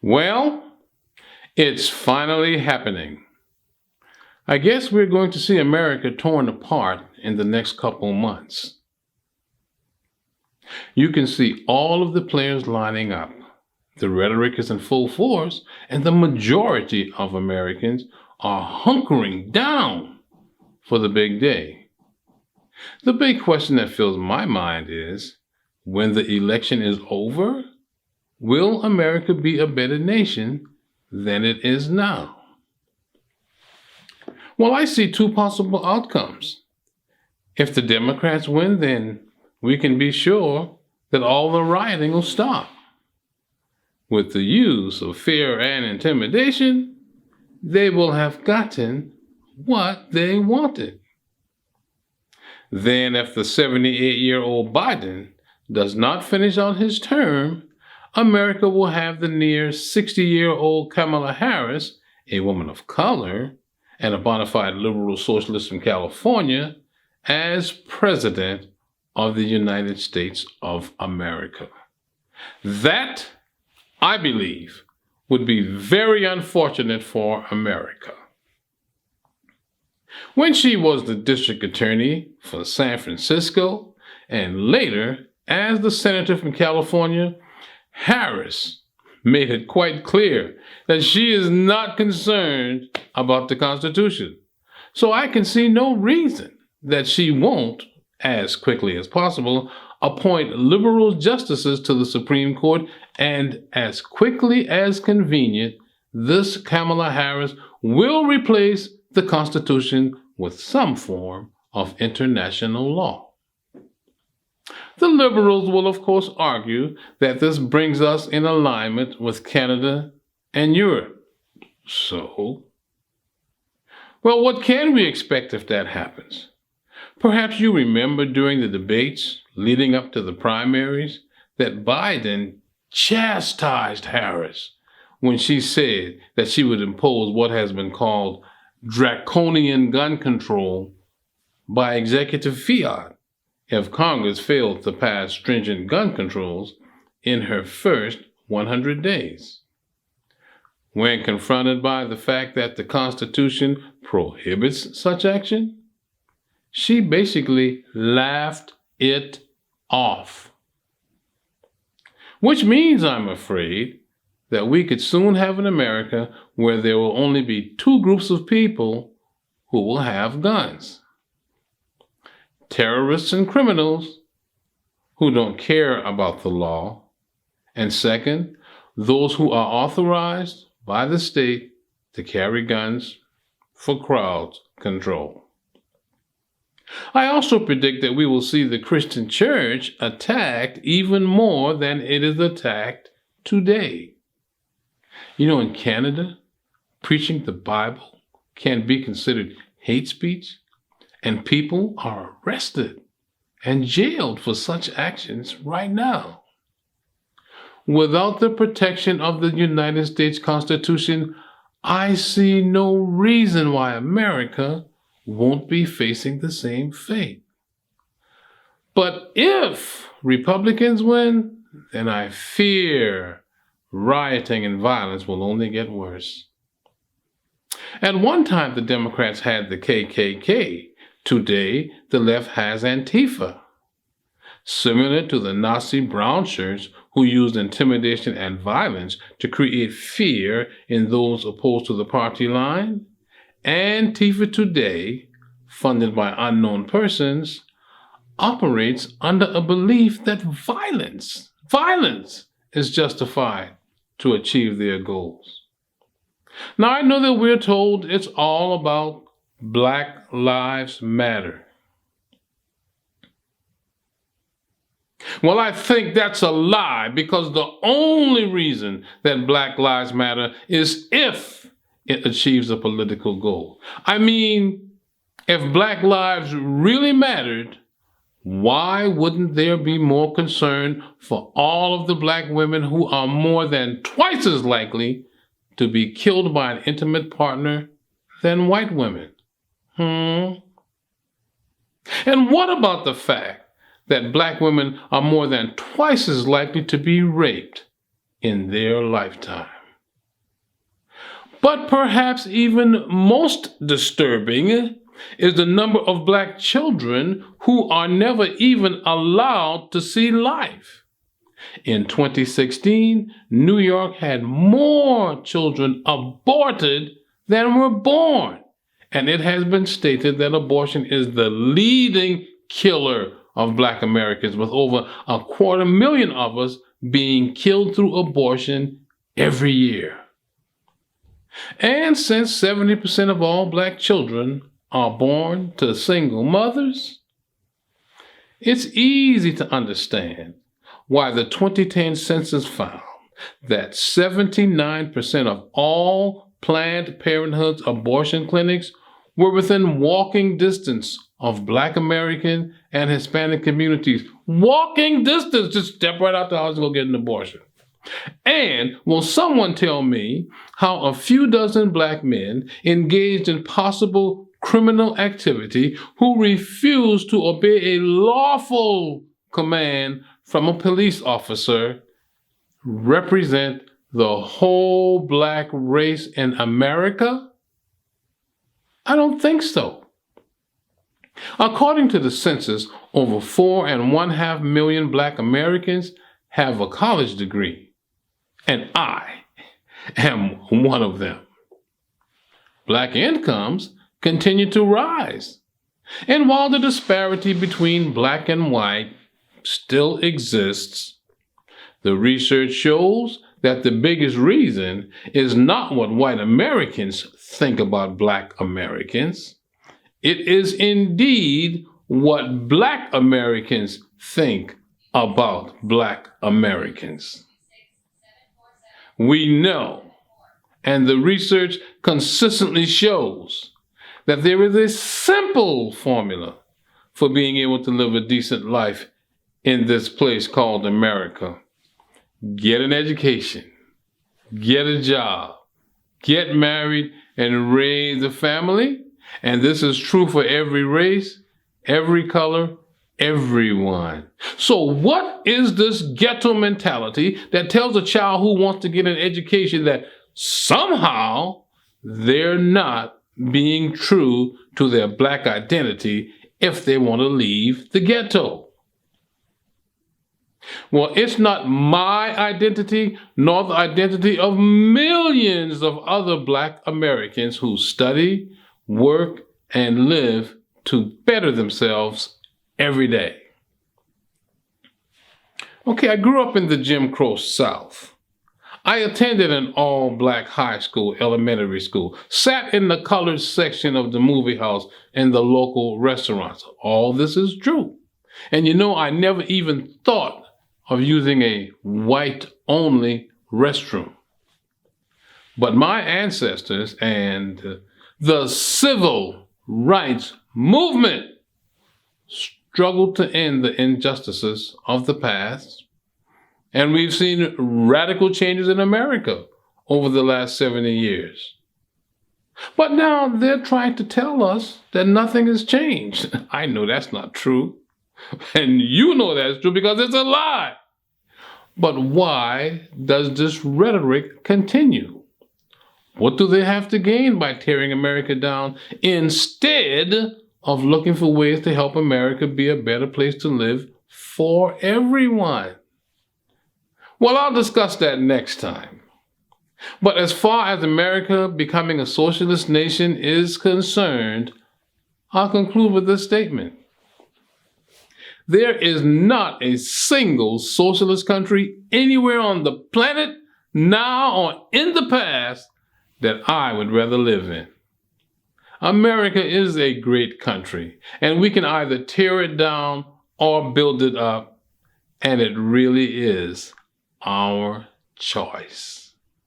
Well, it's finally happening. I guess we're going to see America torn apart in the next couple months. You can see all of the players lining up. The rhetoric is in full force, and the majority of Americans are hunkering down for the big day. The big question that fills my mind is, when the election is over, will America be a better nation than it is now? Well, I see two possible outcomes. If the Democrats win, then we can be sure that all the rioting will stop. With the use of fear and intimidation, they will have gotten what they wanted. Then, if the 78-year-old Biden does not finish out his term, America will have the near 60-year-old Kamala Harris, a woman of color, and a bona fide liberal socialist from California, as president of the United States of America. That, I believe, would be very unfortunate for America. When she was the district attorney for San Francisco, and later as the senator from California, Harris made it quite clear that she is not concerned about the Constitution. So I can see no reason that she won't, as quickly as possible, appoint liberal justices to the Supreme Court, and as quickly as convenient, this Kamala Harris will replace the Constitution with some form of international law. The liberals will, of course, argue that this brings us in alignment with Canada and Europe. So, well, what can we expect if that happens? Perhaps you remember during the debates leading up to the primaries that Biden chastised Harris when she said that she would impose what has been called draconian gun control by executive fiat if Congress failed to pass stringent gun controls in her first 100 days. When confronted by the fact that the Constitution prohibits such action, she basically laughed it off. Which means, I'm afraid, that we could soon have an America where there will only be two groups of people who will have guns. Terrorists and criminals who don't care about the law, and second, those who are authorized by the state to carry guns for crowd control. I also predict that we will see the Christian church attacked even more than it is attacked today. In Canada, preaching the Bible can be considered hate speech, and people are arrested and jailed for such actions right now. Without the protection of the United States Constitution, I see no reason why America won't be facing the same fate. But if Republicans win, then I fear rioting and violence will only get worse. At one time, the Democrats had the KKK. Today, the left has Antifa. Similar to the Nazi brown shirts who used intimidation and violence to create fear in those opposed to the party line, Antifa today, funded by unknown persons, operates under a belief that violence is justified to achieve their goals. Now, I know that we're told it's all about Black Lives Matter. Well, I think that's a lie, because the only reason that Black Lives Matter is if it achieves a political goal. I mean, if Black lives really mattered, why wouldn't there be more concern for all of the Black women who are more than twice as likely to be killed by an intimate partner than white women? And what about the fact that Black women are more than twice as likely to be raped in their lifetime? But perhaps even most disturbing is the number of black children who are never even allowed to see life. In 2016, New York had more children aborted than were born. And it has been stated that abortion is the leading killer of black Americans, with over 250,000 of us being killed through abortion every year. And since 70% of all black children are born to single mothers, it's easy to understand why the 2010 census found that 79% of all Planned Parenthood's abortion clinics were within walking distance of Black American and Hispanic communities. Walking distance, just step right out the house and go get an abortion. And will someone tell me how a few dozen black men engaged in possible criminal activity who refuse to obey a lawful command from a police officer represent the whole black race in America? I don't think so. According to the census, over 4.5 million black Americans have a college degree, and I am one of them. Black incomes continue to rise, and while the disparity between black and white still exists, the research shows that the biggest reason is not what white Americans think about black Americans. It is indeed what black Americans think about black Americans. We know, and the research consistently shows, that there is a simple formula for being able to live a decent life in this place called America. Get an education, get a job, get married, and raise a family. And this is true for every race, every color, everyone. So what is this ghetto mentality that tells a child who wants to get an education that somehow they're not being true to their black identity if they want to leave the ghetto? Well, it's not my identity, nor the identity of millions of other black Americans who study, work, and live to better themselves every day. Okay, I grew up in the Jim Crow South. I attended an all-black high school, elementary school, sat in the colored section of the movie house and the local restaurants. All this is true. And you know, I never even thought of using a white-only restroom. But my ancestors and the civil rights movement struggled to end the injustices of the past, and we've seen radical changes in America over the last 70 years. But now they're trying to tell us that nothing has changed. I know that's not true. And you know that's true because it's a lie. But why does this rhetoric continue? What do they have to gain by tearing America down instead of looking for ways to help America be a better place to live for everyone? Well, I'll discuss that next time. But as far as America becoming a socialist nation is concerned, I'll conclude with this statement. There is not a single socialist country anywhere on the planet, now or in the past, that I would rather live in. America is a great country, and we can either tear it down or build it up, and it really is our choice.